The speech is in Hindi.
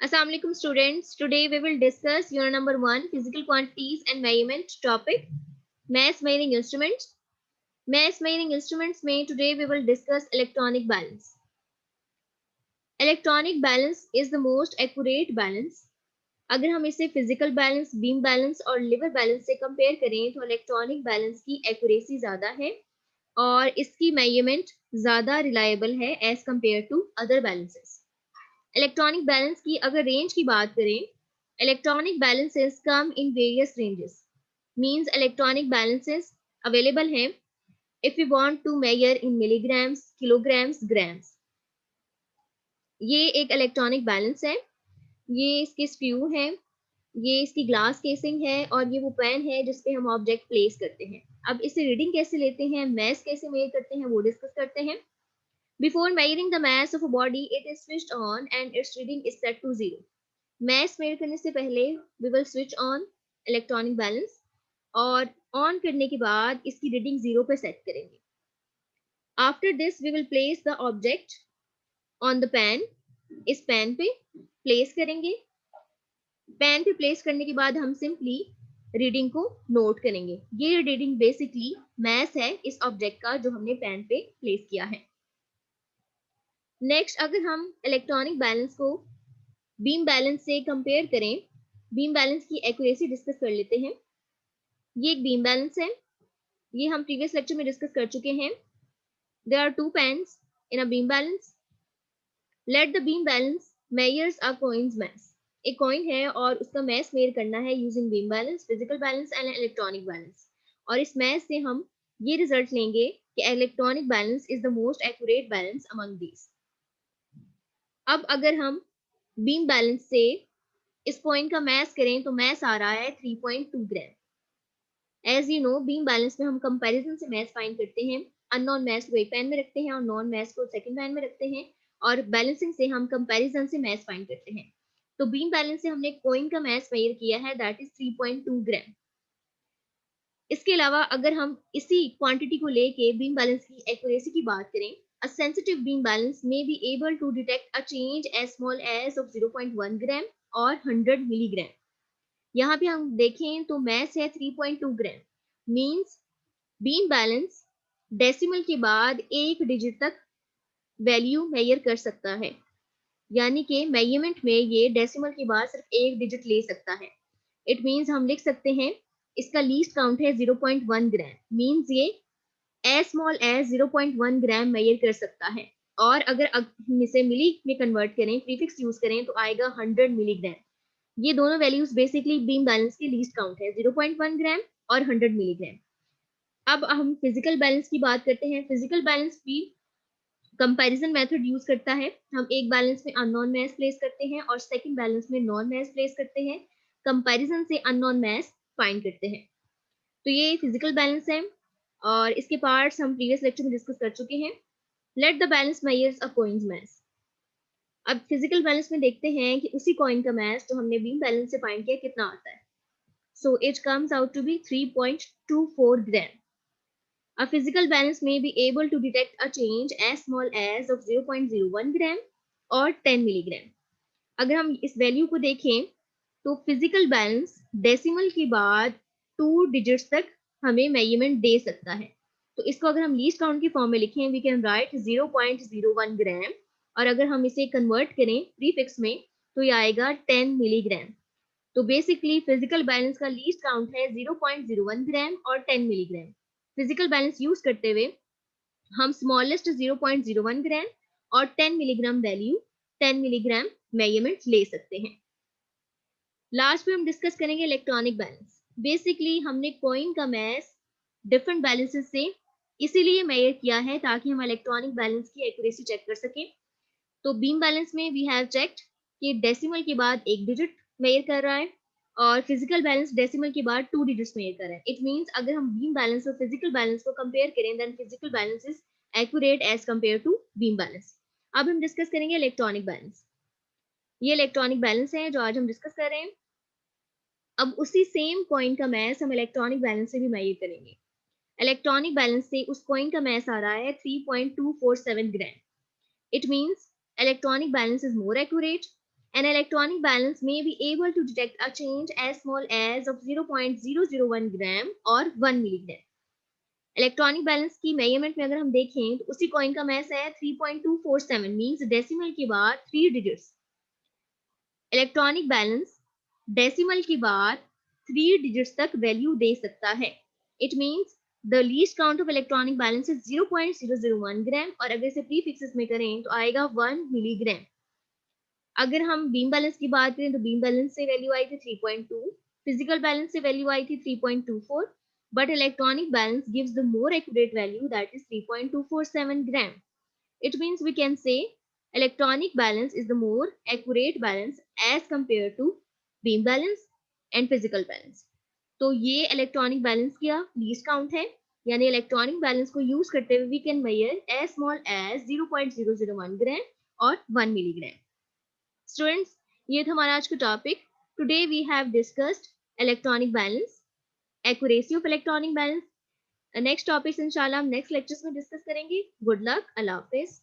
Assalamu alaikum students. Today we will discuss unit number 1 physical quantities and measurement topic mass measuring instruments. Mass measuring instruments में today we will discuss electronic balance. Electronic balance is the most accurate balance. अगर हम इसे फिजिकल बैलेंस, बीम बैलेंस और लिवर बैलेंस से कंपेयर करें तो इलेक्ट्रॉनिक बैलेंस की एक्यूरेसी ज़्यादा है और इसकी मेजरमेंट ज़्यादा रिलायबल है as compare to other balances. Electronic balance की अगर रेंज की बात करें, electronic balances come in various ranges. Means electronic balances available हैं if you want to measure in milligrams, kilograms, grams. ये एक इलेक्ट्रॉनिक बैलेंस है. ये इसके स्क्रू है, ये इसकी ग्लास केसिंग है और ये वो पेन है जिसपे हम ऑब्जेक्ट प्लेस करते हैं. अब इसे रीडिंग कैसे लेते हैं, मैथ कैसे मेजर करते हैं, वो डिस्कस करते हैं. Before measuring the mass of a body, it is switched on and its reading is set to 0. Mass major करने से पहले we will switch on electronic balance और on करने के बाद इसकी रीडिंग 0 पे सेट करेंगे. After this we will place the object on the pen. इस पेन पे प्लेस करेंगे. पेन पे प्लेस करने के बाद हम सिंपली रीडिंग को नोट करेंगे. ये रीडिंग बेसिकली मैस है इस ऑब्जेक्ट का जो हमने पेन पे प्लेस किया है. नेक्स्ट अगर हम इलेक्ट्रॉनिक बैलेंस को बीम बैलेंस से कंपेयर करें, बीम बैलेंस की एक्यूरेसी डिस्कस कर लेते हैं. ये एक बीम बैलेंस है, ये हम प्रीवियस लेक्चर में डिस्कस कर चुके हैं. There are two pans in a beam balance. Let the beam balance measures a coins mass. एक कॉइन है और उसका मास मेजर करना है using beam balance, physical balance and electronic balance. और इस मास से हम ये रिजल्ट लेंगे कि electronic balance is the most accurate balance among these. अब अगर हम बीम बैलेंस से इस पॉइंट का मैस करें तो मैस आ रहा है 3.2 gram. As you know beam balance में हम कंपैरिजन से मैस फाइंड करते हैं. अननोन मैस को एक पैन में रखते हैं और नॉन मैस को सेकंड पैन में रखते हैं और बैलेंसिंग से हम कंपैरिजन से मैस फाइंड करते हैं. तो बीम बैलेंस से हमने कॉइन का मैस मेजर किया है, दैट इज 3.2 ग्राम. इसके अलावा अगर हम इसी क्वांटिटी को लेके बीम बैलेंस की एक्यूरेसी की बात करें, a sensitive beam balance may be able to detect a change as small as of 0.1 gram और 100 मिलीग्राम. यहाँ पे हम देखें तो मैस है 3.2 ग्राम. मींस बीम बैलेंस डेसिमल के बाद एक डिजिट तक वैल्यू मेजर कर सकता है. यानी कि मेजरमेंट में ये डेसिमल के बाद सिर्फ एक डिजिट ले सकता है. इट मींस हम लिख सकते हैं इसका लीस्ट काउंट है 0.1 ग्राम. मींस ये एज स्मॉल एज 0.1 ग्राम मेजर कर सकता है. और अगर हम इसे मिली में कन्वर्ट करें, प्रीफिक्स यूज करें तो आएगा 100 मिलीग्राम. ये दोनों वैल्यूज बेसिकली बीम बैलेंस के लीस्ट काउंट है, 0.1 ग्राम और 100 मिलीग्राम. अब हम फिजिकल बैलेंस की बात करते हैं. फिजिकल बैलेंस भी कंपैरिजन मेथड यूज करता है. हम एक बैलेंस में अननोन मैस प्लेस करते हैं और सेकंड बैलेंस में नॉन मैस प्लेस करते हैं. कंपैरिजन से अननोन मैस फाइंड करते हैं. तो ये फिजिकल बैलेंस है और इसके पार्ट्स हम प्रीवियस लेक्चर में डिस्कस कर चुके हैं. Let the balance measures a coins mass. अब फिजिकल बैलेंस में देखते हैं कि उसी कॉइन का मास जो हमने बीम बैलेंस से फाइंड किया कितना आता है. So it comes out to be 3.24 gram. A physical balance may be able to detect a change as small as of 0.01 gram और 10 मिलीग्राम. अगर हम इस वैल्यू को देखें तो फिजिकल बैलेंस डेसिमल के बाद 2 डिजिट्स तक हमें मेजरमेंट दे सकता है. तो इसको अगर हम लीस्ट काउंट की फॉर्म में लिखें, वी कैन राइट 0.01 ग्राम और अगर हम इसे कन्वर्ट करें प्रीफिक्स में तो ये आएगा 10 मिलीग्राम. तो बेसिकली फिजिकल बैलेंस का लीस्ट काउंट है 0.01 ग्राम और 10 मिलीग्राम. फिजिकल बैलेंस यूज करते हुए हम स्मॉलेस्ट 0.01 ग्राम और 10 मिलीग्राम वैल्यू 10 मिलीग्राम मेजरमेंट ले सकते हैं. लास्ट में हम डिस्कस करेंगे इलेक्ट्रॉनिक बैलेंस. बेसिकली हमने कॉइन का मैस डिफरेंट बैलेंसेस से इसीलिए मेजर किया है ताकि हम इलेक्ट्रॉनिक बैलेंस की एक्यूरेसी चेक कर सकें. तो बीम बैलेंस में वी हैव चेक्ड कि डेसिमल के बाद एक डिजिट मेजर कर रहा है और फिजिकल बैलेंस डेसिमल के बाद 2 डिजिट्स मेजर कर रहा है. इट मींस अगर हम बीम बैलेंस और फिजिकल बैलेंस को कंपेयर करें then physical balance is accurate as compare to beam balance. अब हम डिस्कस करेंगे इलेक्ट्रॉनिक बैलेंस. ये इलेक्ट्रॉनिक बैलेंस है जो आज हम डिस्कस कर रहे हैं. अब उसी सेम कॉइन का मैस हम इलेक्ट्रॉनिक बैलेंस से भी मेजर करेंगे. इलेक्ट्रॉनिक बैलेंस से उस कॉइन का मैस आ रहा है 3.247 gram. It means electronic balance is more accurate. An electronic balance may be able to detect a change as small as of 0.001 gram or 1 milligram. Electronic balance की मेजरमेंट में अगर हम देखें तो उसी कॉइन का मैस है 3.247 मींस डेसिमल के बाद 3 डिजिट्स। इलेक्ट्रॉनिक बैलेंस डेसिमल के बाद 3 डिजिट्स तक वैल्यू दे सकता है। It means the least count of electronic balance is 0.001 ग्राम और अगर इसे प्रीफिक्सेस में करें तो आएगा 1 मिलीग्राम। अगर हम बीम बैलेंस की बात करें तो बीम बैलेंस से वैल्यू आई थी 3.2, फिजिकल बैलेंस से वैल्यू आई थी 3.24, but electronic balance gives the more accurate value, that is 3.247 gram. It means we can say electronic balance is the more accurate balance as compared to beam balance and physical balance. तो ये electronic balance का least count है, यानी electronic balance को use करते हुए we can measure as small as 0.001 gram और 1 milligram. Students, ये था हमारा आज का topic. Today we have discussed electronic balance, accuracy of electronic balance. Next topics इंशाल्लाह हम नेक्स्ट लेक्चर्स में डिस्कस करेंगे। गुड लक, अल्लाह हाफिज।